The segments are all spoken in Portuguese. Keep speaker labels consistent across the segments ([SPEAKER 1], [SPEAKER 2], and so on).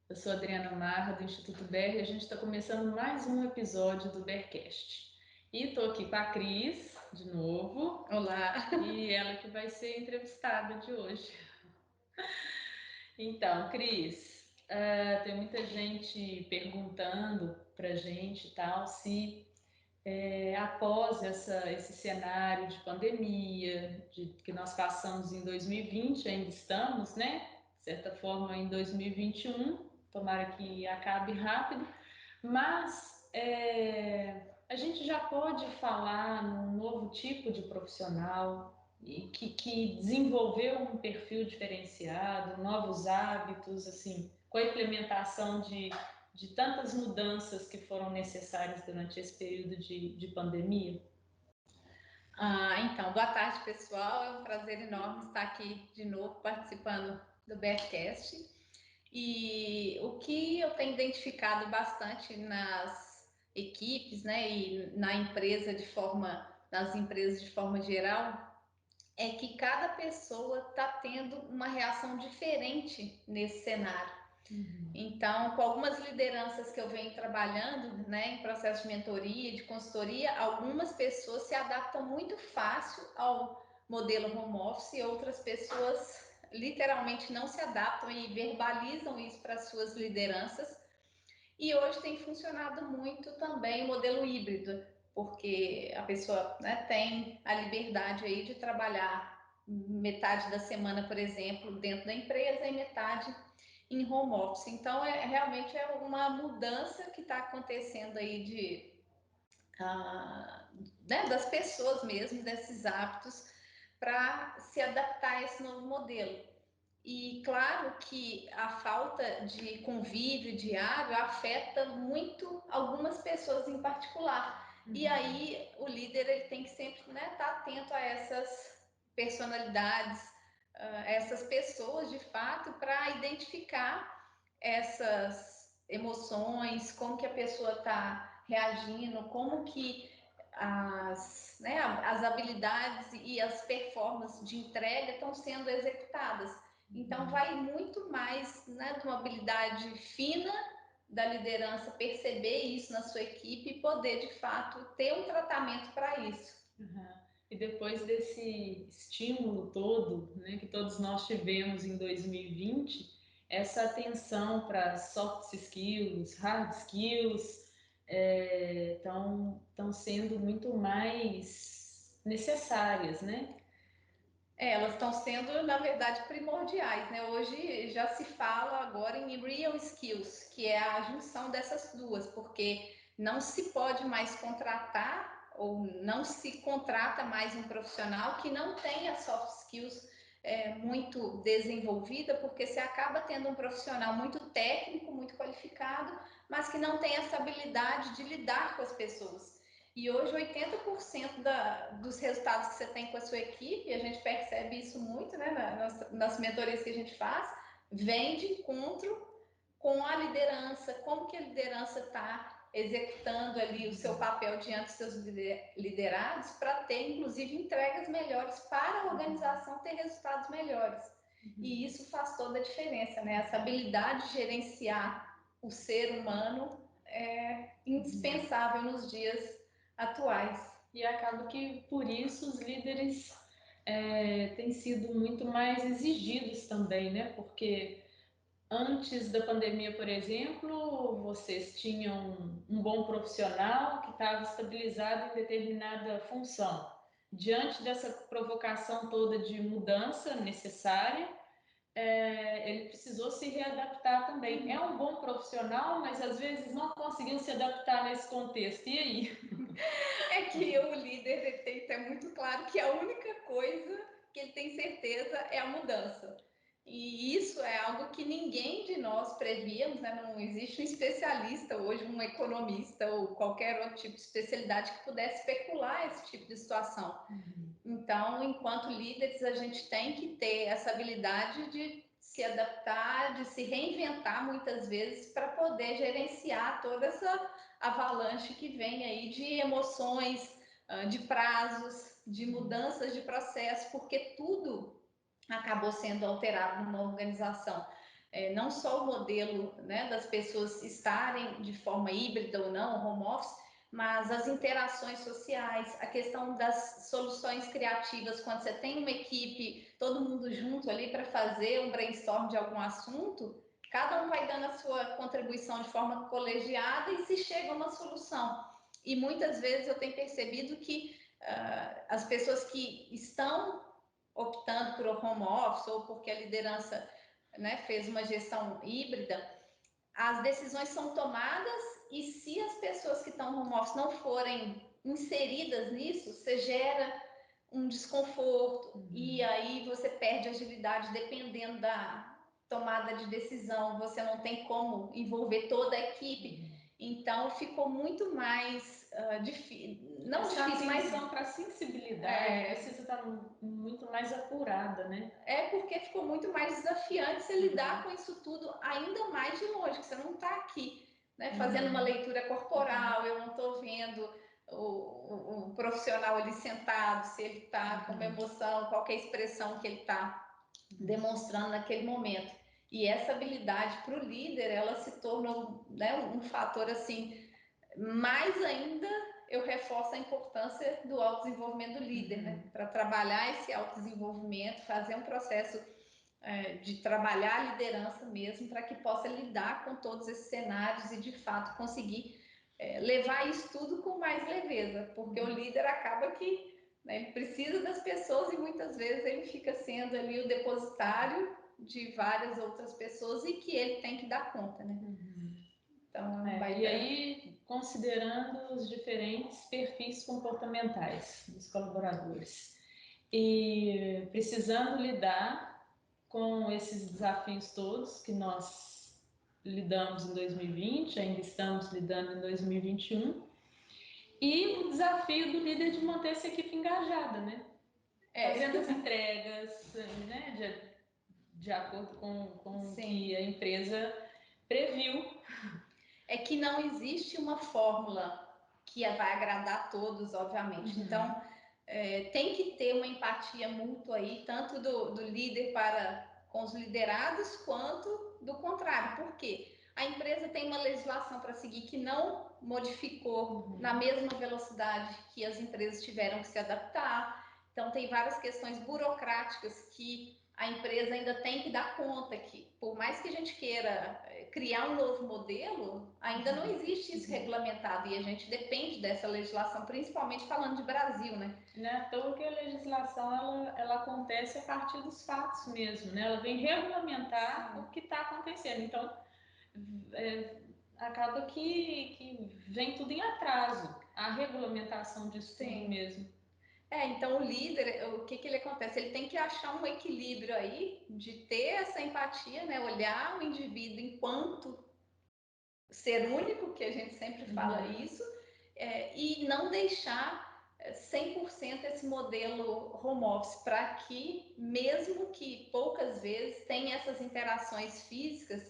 [SPEAKER 1] Eu sou Adriana Marra, do Instituto BER, e a gente está começando mais um episódio do BERcast. E estou aqui com a Cris, de novo.
[SPEAKER 2] Olá!
[SPEAKER 1] E ela que vai ser a entrevistada de hoje. Então, Cris, tem muita gente perguntando para a gente tal se após esse cenário de pandemia, que nós passamos em 2020, ainda estamos, né? De certa forma, em 2021, tomara que acabe rápido, mas a gente já pode falar num novo tipo de profissional e que desenvolveu um perfil diferenciado, novos hábitos, assim, com a implementação de tantas mudanças que foram necessárias durante esse período de pandemia?
[SPEAKER 2] Então, boa tarde, pessoal. É um prazer enorme estar aqui de novo participando do BRCast. E o que eu tenho identificado bastante nas equipes, né, e nas empresas de forma geral, é que cada pessoa está tendo uma reação diferente nesse cenário.
[SPEAKER 1] Uhum.
[SPEAKER 2] Então, com algumas lideranças que eu venho trabalhando, né, em processo de mentoria, de consultoria, algumas pessoas se adaptam muito fácil ao modelo home office e outras pessoas literalmente não se adaptam e verbalizam isso para suas lideranças. E hoje tem funcionado muito também o modelo híbrido, porque a pessoa, né, tem a liberdade aí de trabalhar metade da semana, por exemplo, dentro da empresa e metade em home office. Então, realmente é uma mudança que está acontecendo aí né, das pessoas mesmo, desses hábitos, para se adaptar a esse novo modelo. E claro que a falta de convívio diário afeta muito algumas pessoas em particular. E aí o líder ele tem que sempre, né, estar atento a essas personalidades, essas pessoas de fato, para identificar essas emoções, como que a pessoa está reagindo, como que as habilidades e as performances de entrega estão sendo executadas. Então, vai muito mais, né, de uma habilidade fina da liderança perceber isso na sua equipe e poder, de fato, ter um tratamento para isso.
[SPEAKER 1] Uhum. E depois desse estímulo todo, né, que todos nós tivemos em 2020, essa atenção para soft skills, hard skills, estão sendo muito mais necessárias, né?
[SPEAKER 2] Elas estão sendo, na verdade, primordiais, né? Hoje já se fala agora em real skills, que é a junção dessas duas, porque não se pode mais contratar ou não se contrata mais um profissional que não tenha soft skills muito desenvolvida, porque você acaba tendo um profissional muito técnico, muito qualificado, mas que não tem essa habilidade de lidar com as pessoas. E hoje 80% dos resultados que você tem com a sua equipe, e a gente percebe isso muito, né, nas mentorias que a gente faz, vem de encontro com a liderança, como que a liderança está executando ali o seu papel diante dos seus liderados para ter, inclusive, entregas melhores para a organização ter resultados melhores. E isso faz toda a diferença, né? Essa habilidade de gerenciar o ser humano é indispensável nos dias atuais.
[SPEAKER 1] E acaba que, por isso, os líderes têm sido muito mais exigidos também, né? Porque antes da pandemia, por exemplo, vocês tinham um bom profissional que estava estabilizado em determinada função. Diante dessa provocação toda de mudança necessária, ele precisou se readaptar também. É um bom profissional, mas às vezes não conseguiu se adaptar nesse contexto. E aí?
[SPEAKER 2] É que o líder ele tem que ter muito claro que a única coisa que ele tem certeza é a mudança. E isso é algo que ninguém de nós prevíamos, né? Não existe um especialista hoje, um economista ou qualquer outro tipo de especialidade que pudesse especular esse tipo de situação. Então, enquanto líderes, a gente tem que ter essa habilidade de se adaptar, de se reinventar muitas vezes para poder gerenciar toda essa avalanche que vem aí de emoções, de prazos, de mudanças de processo, porque tudo acabou sendo alterado numa organização. não só o modelo, né, das pessoas estarem de forma híbrida ou não, home office, mas as interações sociais, a questão das soluções criativas, quando você tem uma equipe, todo mundo junto ali para fazer um brainstorm de algum assunto, cada um vai dando a sua contribuição de forma colegiada e se chega a uma solução. E muitas vezes eu tenho percebido que as pessoas que estão optando por home office ou porque a liderança, né, fez uma gestão híbrida, as decisões são tomadas e se as pessoas que estão no home office não forem inseridas nisso, você gera um desconforto e aí você perde agilidade dependendo da tomada de decisão, você não tem como envolver toda a equipe. Então ficou muito mais difícil, não
[SPEAKER 1] essa
[SPEAKER 2] difícil, mas
[SPEAKER 1] atenção para a sensibilidade precisa estar muito mais apurada, né?
[SPEAKER 2] É porque ficou muito mais desafiante você lidar com isso tudo ainda mais de longe, que você não está aqui, né, fazendo uma leitura corporal, eu não estou vendo o profissional ali sentado, se ele está com uma emoção, qual é a expressão que ele está demonstrando naquele momento. E essa habilidade para o líder, ela se tornou, né, um fator assim, mais ainda eu reforço a importância do autodesenvolvimento do líder, né? Para trabalhar esse autodesenvolvimento, fazer um processo de trabalhar a liderança mesmo, para que possa lidar com todos esses cenários e de fato conseguir levar isso tudo com mais leveza, porque o líder acaba que, né, ele precisa das pessoas e muitas vezes ele fica sendo ali o depositário de várias outras pessoas e que ele tem que dar conta, né?
[SPEAKER 1] Então, e aí, considerando os diferentes perfis comportamentais dos colaboradores e precisando lidar com esses desafios todos que nós lidamos em 2020, ainda estamos lidando em 2021, e o desafio do líder de manter essa equipe engajada, né? Fazendo as entregas, né, de acordo com o que a empresa previu.
[SPEAKER 2] É que não existe uma fórmula que vai agradar a todos, obviamente. Então, tem que ter uma empatia mútua aí, tanto do líder para com os liderados, quanto do contrário. Por quê? A empresa tem uma legislação para seguir que não modificou na mesma velocidade que as empresas tiveram que se adaptar. Então, tem várias questões burocráticas que a empresa ainda tem que dar conta que, por mais que a gente queira criar um novo modelo, ainda não existe isso regulamentado e a gente depende dessa legislação, principalmente falando de Brasil, né?
[SPEAKER 1] Não é à toa que a legislação ela acontece a partir dos fatos mesmo, né? Ela vem regulamentar o que está acontecendo. Então, acaba que vem tudo em atraso, a regulamentação disso tudo mesmo.
[SPEAKER 2] Então o líder, o que ele acontece? Ele tem que achar um equilíbrio aí de ter essa empatia, né? Olhar o indivíduo enquanto ser único, que a gente sempre fala isso, e não deixar 100% esse modelo home office, para que, mesmo que poucas vezes, tenha essas interações físicas,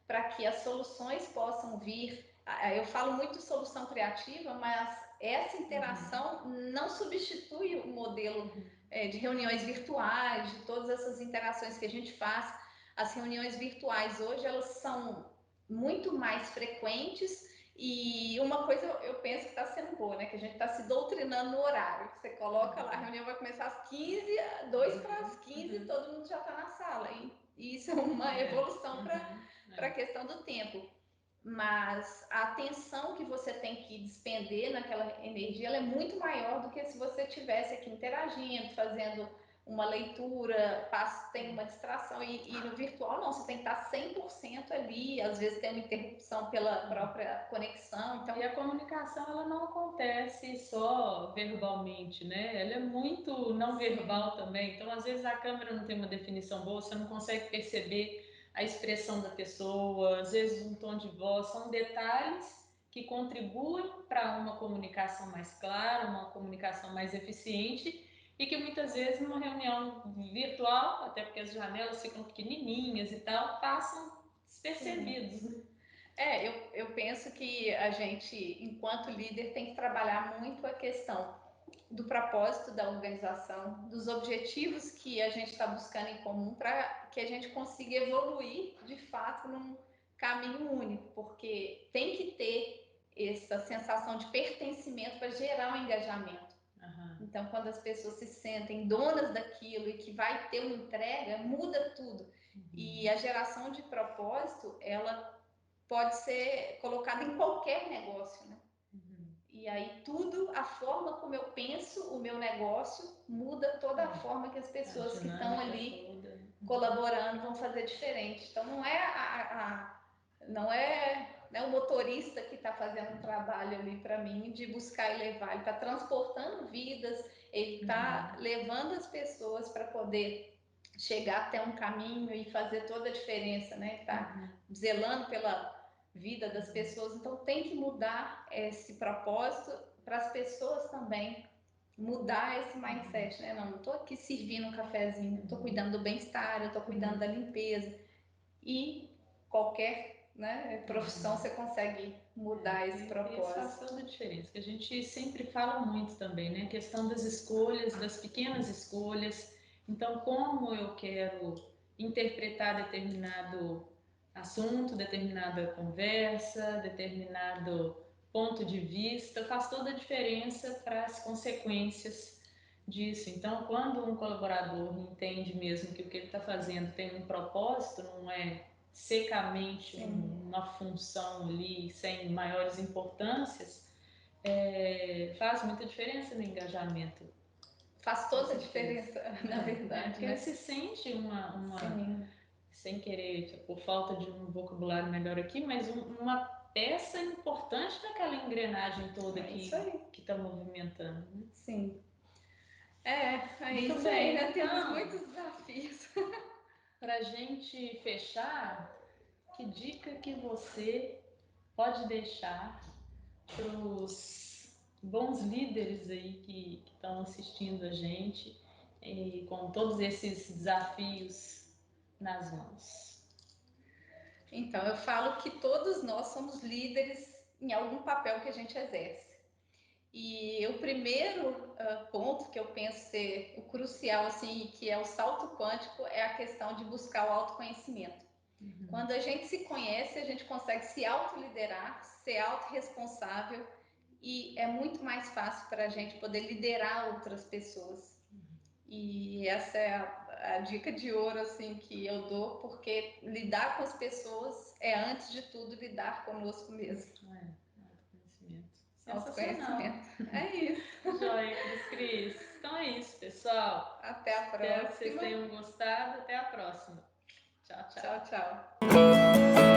[SPEAKER 2] para que as soluções possam vir. Eu falo muito solução criativa, mas essa interação não substitui o modelo de reuniões virtuais, de todas essas interações que a gente faz. As reuniões virtuais hoje, elas são muito mais frequentes e uma coisa eu penso que está sendo boa, né? Que a gente está se doutrinando no horário. Você coloca lá, a reunião vai começar às 15, 2 para as 15, todo mundo já está na sala. E isso é uma evolução para a questão do tempo. Mas a atenção que você tem que despender naquela energia, ela é muito maior do que se você tivesse aqui interagindo, fazendo uma leitura, tem uma distração, e no virtual não, você tem que estar 100% ali, às vezes tem uma interrupção pela própria conexão. Então...
[SPEAKER 1] E a comunicação, ela não acontece só verbalmente, né? Ela é muito não verbal também, então às vezes a câmera não tem uma definição boa, você não consegue perceber a expressão da pessoa, às vezes um tom de voz, são detalhes que contribuem para uma comunicação mais clara, uma comunicação mais eficiente, e que muitas vezes numa reunião virtual, até porque as janelas ficam pequenininhas e tal, passam despercebidos.
[SPEAKER 2] Eu penso que a gente, enquanto líder, tem que trabalhar muito a questão do propósito da organização, dos objetivos que a gente está buscando em comum para que a gente consiga evoluir de fato num caminho único, porque tem que ter essa sensação de pertencimento para gerar um engajamento. Então, quando as pessoas se sentem donas daquilo e que vai ter uma entrega, muda tudo. E a geração de propósito, ela pode ser colocada em qualquer negócio, né? E aí tudo, a forma como eu penso o meu negócio, muda toda a forma que as pessoas que estão ali colaborando vão fazer diferente. Então não é né, o motorista que está fazendo um trabalho ali para mim de buscar e levar, ele está transportando vidas, ele está levando as pessoas para poder chegar até um caminho e fazer toda a diferença, né? Está zelando pela vida das pessoas, então tem que mudar esse propósito para as pessoas também mudar esse mindset, né? Não estou aqui servindo um cafezinho, estou cuidando do bem-estar, eu estou cuidando da limpeza e qualquer profissão você consegue mudar esse propósito.
[SPEAKER 1] Isso faz toda a diferença, que a gente sempre fala muito também, né? A questão das escolhas, das pequenas escolhas. Então, como eu quero interpretar determinado assunto, determinada conversa, determinado ponto de vista, faz toda a diferença para as consequências disso. Então, quando um colaborador entende mesmo que o que ele está fazendo tem um propósito, não é secamente uma função ali sem maiores importâncias, faz muita diferença no engajamento.
[SPEAKER 2] Faz toda a diferença, na verdade.
[SPEAKER 1] Porque ele se sente sem querer, por falta de um vocabulário melhor aqui, mas uma peça importante naquela engrenagem toda que está movimentando. Né?
[SPEAKER 2] Sim. É isso aí, né? Temos muitos desafios.
[SPEAKER 1] Para a gente fechar, que dica que você pode deixar para os bons líderes aí que estão assistindo a gente e com todos esses desafios nas mãos?
[SPEAKER 2] Então, eu falo que todos nós somos líderes em algum papel que a gente exerce. E o primeiro ponto que eu penso ser o crucial, assim, que é o salto quântico, é a questão de buscar o autoconhecimento. Quando a gente se conhece, a gente consegue se autoliderar, ser autorresponsável e é muito mais fácil para a gente poder liderar outras pessoas. E essa é a dica de ouro assim que eu dou, porque lidar com as pessoas é, antes de tudo, lidar conosco mesmo.
[SPEAKER 1] Autoconhecimento.
[SPEAKER 2] É isso.
[SPEAKER 1] Joia, Cris. Então é isso, pessoal.
[SPEAKER 2] Até a próxima.
[SPEAKER 1] Espero que vocês tenham gostado. Até a próxima. Tchau, tchau.
[SPEAKER 2] Tchau, tchau.